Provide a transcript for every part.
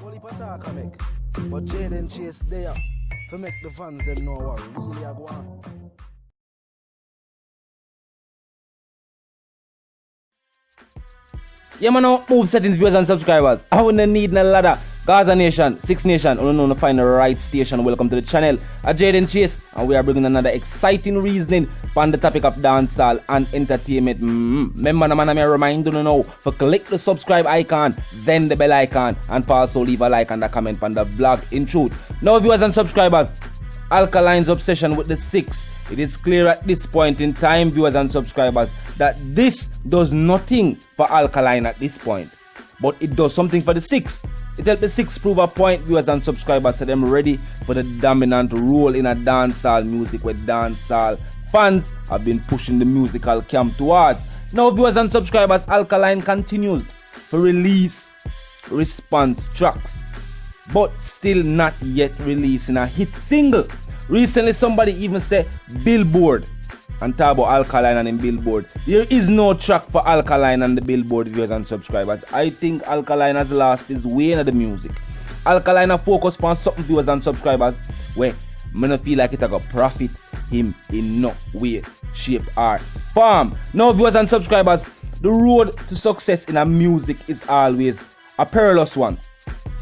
Only attack I make. But Jaden Chase there to make the fans them know what really I go on. Yeah, man, now move settings, viewers and subscribers. I wouldn't need no ladder. Gaza Nation, Six Nation, I don't know to find the right station. Welcome to the channel. I'm Jaden Chase, and we are bringing another exciting reasoning on the topic of dancehall and entertainment. Remember, man, I remind you now to click the subscribe icon, then the bell icon, and also leave a like and a comment on the vlog. In truth, now viewers and subscribers, Alkaline's obsession with the Six. It is clear at this point in time, viewers and subscribers, that this does nothing for Alkaline at this point. But it does something for the Six. It helps the Six prove a point, viewers and subscribers, so them ready for the dominant role in a dancehall music where dancehall fans have been pushing the musical camp towards. Now, viewers and subscribers, Alkaline continues to release response tracks, but still not yet releasing a hit single. Recently, somebody even said Billboard and talk about Alkaline and in Billboard. There is no track for Alkaline and the Billboard, viewers and subscribers. I think Alkaline has lost his way in the music. Alkaline has focused on something, viewers and subscribers, where I don't feel like it will profit him in no way, shape, or form. Now, viewers and subscribers, the road to success in a music is always a perilous one.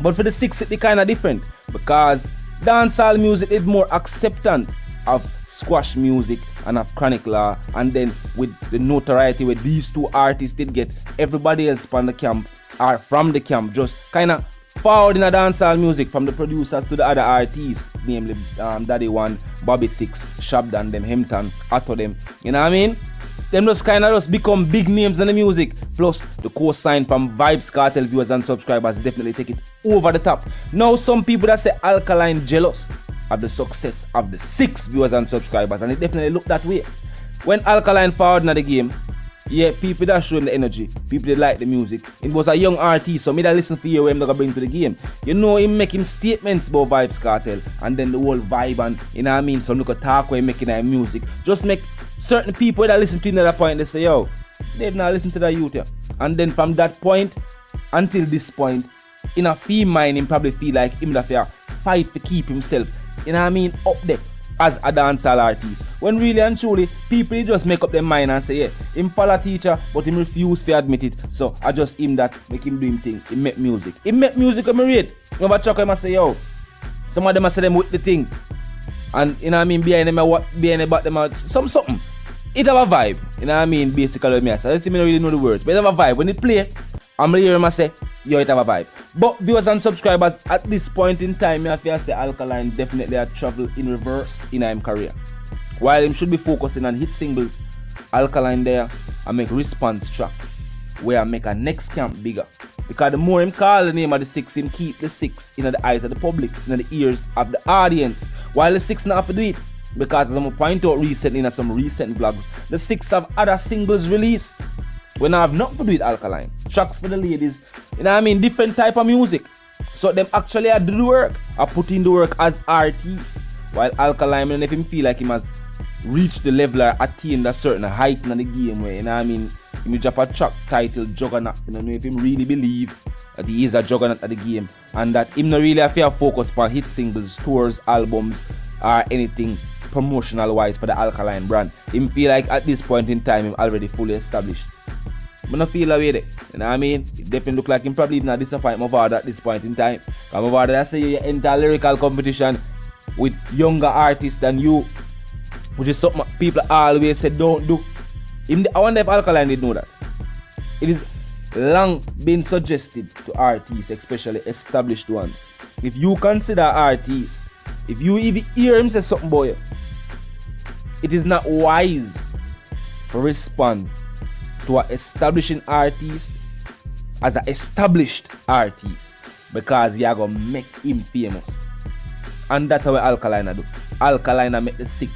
But for the Six, it's kind of different, because dancehall music is more acceptant of squash music and of Chronic Law, and then with the notoriety where these two artists did get, everybody else from the camp or from the camp just kind of forward in a dancehall music, from the producers to the other artists, namely Daddy One, Bobby Six, Shabdan, them Hempton, Atto them, you know what I mean? Them just kind of just become big names in the music. Plus, the co-sign from Vybz Kartel, viewers and subscribers, definitely take it over the top. Now, some people that say Alkaline jealous of the success of the Six, viewers and subscribers, and it definitely look that way. When Alkaline forward in the game, yeah, people that show him the energy, people that like the music. It was a young artist, so me that listen for you what I'm gonna bring to the game. You know, him making statements about Vybz Kartel, and then the whole vibe, and you know what I mean, some look at talk when making that music. Just make certain people that listen to him at that point, they say, yo, they've not listened to that youth, yeah. And then from that point until this point, in a fee mind, him probably feel like him that fight to keep himself, you know what I mean, up there as a dancehall artist. When really and truly, people just make up their mind and say, yeah, him follow teacher, but him refuse to admit it. So I just him that make him do him thing. He make music. He make music on me rate. You know, Chuck him and say, yo, some of them say them with the thing. And you know what I mean, behind them about them something. It have a vibe. You know what I mean, basically with me. So I don't really know the words. But it have a vibe. When it play, I'm going to hear him and say, yo, it have a vibe. But viewers and subscribers, at this point in time, I feel say Alkaline definitely had travel in reverse in his career. While him should be focusing on hit singles, Alkaline there and make response track where I make a next camp bigger. Because the more him call the name of the Six, him keep the Six in the eyes of the public, in the ears of the audience. While the Six not have to do it. Because as I'm going to point out recently in some recent vlogs, the Six have other singles released when I have nothing to do with Alkaline. Tracks for the ladies, you know what I mean, different type of music. So them actually do the work, or put in the work as artists. While Alkaline, and if him feel like he has reached the level or attained a certain height in the game where, you know what I mean, he drop a track titled Juggernaut. You know if him really believe that he is a juggernaut at the game, and that him not really have to focus on hit singles, tours, albums, or anything promotional wise for the Alkaline brand. Him feel like at this point in time him already fully established. I don't feel away there. You know what I mean? It definitely look like him probably not disappoint Mavado at this point in time. Because Mavado, I say you enter a lyrical competition with younger artists than you, which is something people always say don't do. I wonder if Alkaline did know that. It is long been suggested to artists, especially established ones. If you consider artists, if you even hear him say something about you, it is not wise to respond to an establishing artist as an established artist, because you are going to make him famous. And that's how Alkaline do. Alkaline make the Six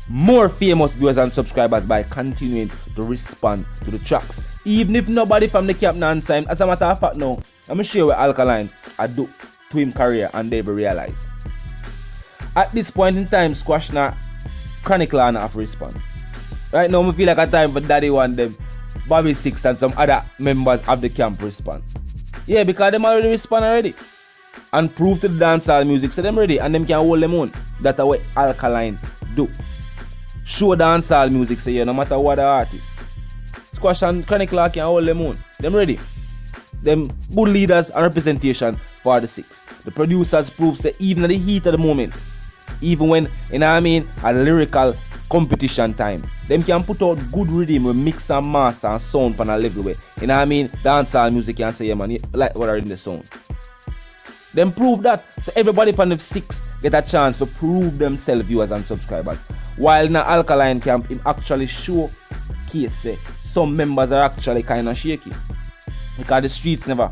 more famous, viewers and subscribers, by continuing to respond to the tracks. Even if nobody from the camp answer him, as a matter of fact now, I'm going to share what Alkaline I do to him career, and they will realize. At this point in time, Squash now Chronic Law not have to respond. Right now, I feel like a time for Daddy One, them, Bobby Six, and some other members of the camp respond. Yeah, because them already respond already. and prove to the dancehall music so them ready and them can hold them on. That's what Alkaline do. Show dancehall music say no matter what the artist. Squash and Chronic Law can hold them on. Them ready. Them good leaders and representation for the six. The producers prove say even at the heat of the moment, even when a lyrical competition time, them can put out good rhythm with mix and master and sound on a level way. Dancehall music can say man, like what are in the sound. Them prove that so everybody from the six get a chance to prove themselves, viewers and subscribers. While in the Alkaline camp, him actually showcase say some members are actually kind of shaky because the streets never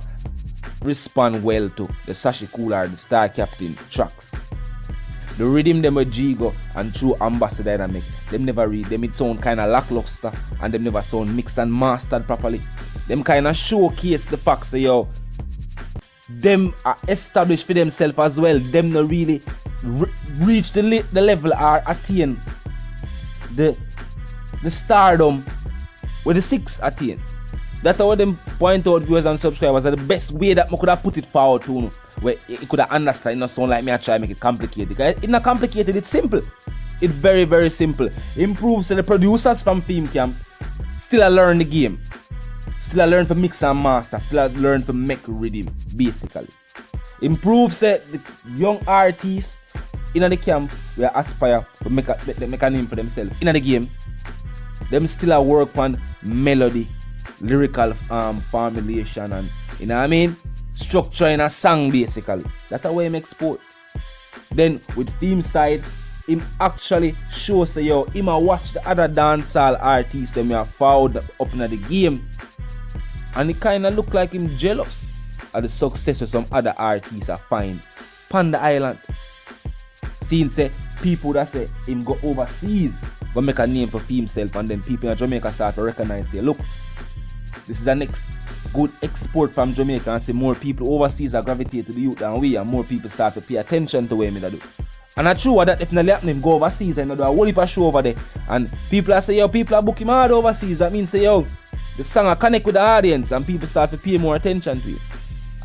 respond well to the Sashi Cooler, the Star Captain tracks. The rhythm them with Jigo and true Ambassador Dynamic, them never read, them it sound kind of lackluster and them never sound mixed and mastered properly. Them kind of showcase the facts that them are established for themselves as well. Them not really reach the level or attain the stardom where the six attain. That's how them point out, viewers and subscribers, that the best way that I could have put it forward to where it could have understand. It not sound like me I try to make it complicated. Because it's not complicated, it's simple. It's very, very simple. Improves to the producers from Theme Camp still learn the game. Still learn to mix and master. Still learn to make rhythm, basically. Improves the young artists in the camp where aspire to make a name for themselves. In the game, them still work on melody, lyrical formulation and structure in a song basically. That's how he makes sports. Then with Theme side, him actually shows say him a watch the other dancehall artists them have found up in the game, and it kinda look like him jealous of the success of some other artists are find on the island. Seeing say people that say him go overseas go make a name for himself, and then people in Jamaica start to recognize say, look, this is the next good export from Jamaica, and say more people overseas are gravitate to the youth than we, and more people start to pay attention to what me do. And I true that definitely happening, go overseas and do a whole heap of show over there. And people are say, people are booking hard overseas. That means say, the song are connect with the audience and people start to pay more attention to it.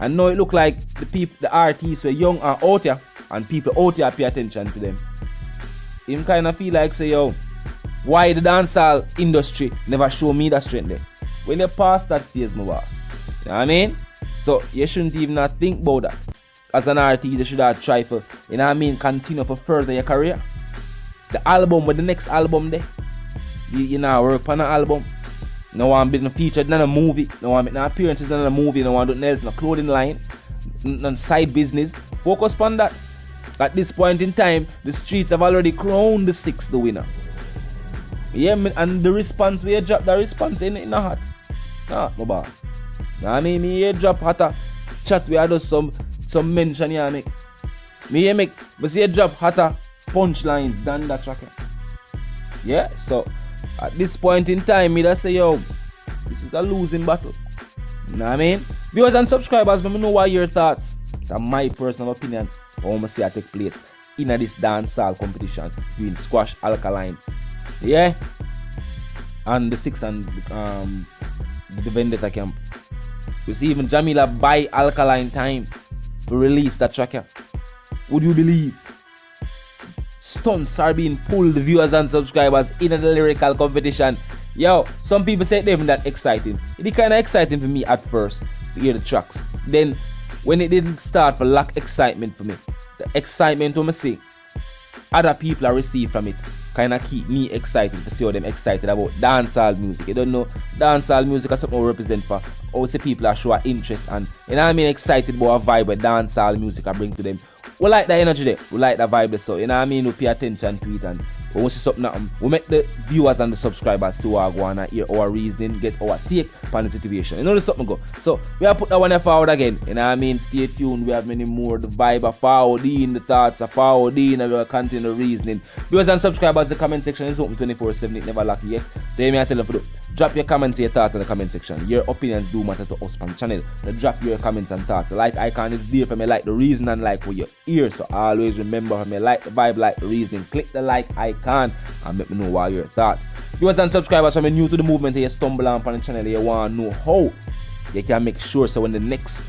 And now it look like the artists were young and out here, and people out here pay attention to them. Him kind of feel like say, why the dancehall industry never show me that strength there? When you pass that phase, my boss. You know what I mean? So you shouldn't even not think about that. As an artist, you should have tried for, continue for further your career. The album with the next album there, you now work on an album. No one be featured in a movie, no one make no appearances in a movie, no one do nails, no clothing line, no side business. Focus on that. At this point in time, the streets have already crowned the sixth the winner. Yeah, and the response we drop, the response in the hot. Nah, my boss. Nah, me drop hotter chat we do some mention here make. But see drop hotter punchlines than that tracker. Yeah, so at this point in time, me just say this is a losing battle. You know what I mean? Viewers and subscribers, let me know what your thoughts. That's my personal opinion. I want to see it take place in this dancehall competition between Squash Alkaline. Yeah, and the six and the Vendetta camp. You see, even Jamila buy Alkaline time to release that tracker. Would you believe? Stunts are being pulled, viewers and subscribers, in the lyrical competition. Some people say them that exciting. It's kind of exciting for me at first to hear the tracks. Then when it didn't start for lack excitement for me, the excitement when I see other people are received from it kind of keep me excited to see how them excited about dancehall music. You don't know, dancehall music is something we represent for. Also people are showing interest, and excited about a vibe with dancehall music I bring to them. We like the energy there, we like the vibe there, so we pay attention to it, and we want to see something we make the viewers and the subscribers see what go on and hear our reason, get our take on the situation. There's something go. So we have put that one forward again. Stay tuned, we have many more. The vibe are forward in, the thoughts are forward in, and we will continue the reasoning. Viewers and subscribers, the comment section is open 24/7, it never lock yet. So I tell you, drop your comments, your thoughts in the comment section. Your opinions do matter to us on the channel. So drop your comments and thoughts. The like icon is there for me, like the reason and like for your ears. So always remember for me, like the vibe, like the reason. Click the like icon and let me know what your thoughts. Viewers and subscribers, if you're new to the movement, you stumble on the channel, you want to know how you can make sure so when the next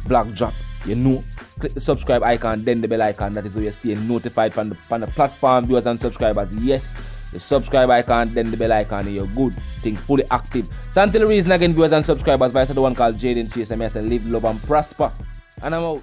vlog drop, you know click the subscribe icon, then the bell icon. That is how you stay notified from the platform, viewers and subscribers. Yes, the subscribe icon, then the bell icon, and you're good. Thing fully active. So until the reason again, viewers and subscribers, vice the one called Jaden Chase. I say live, love, and prosper. And I'm out.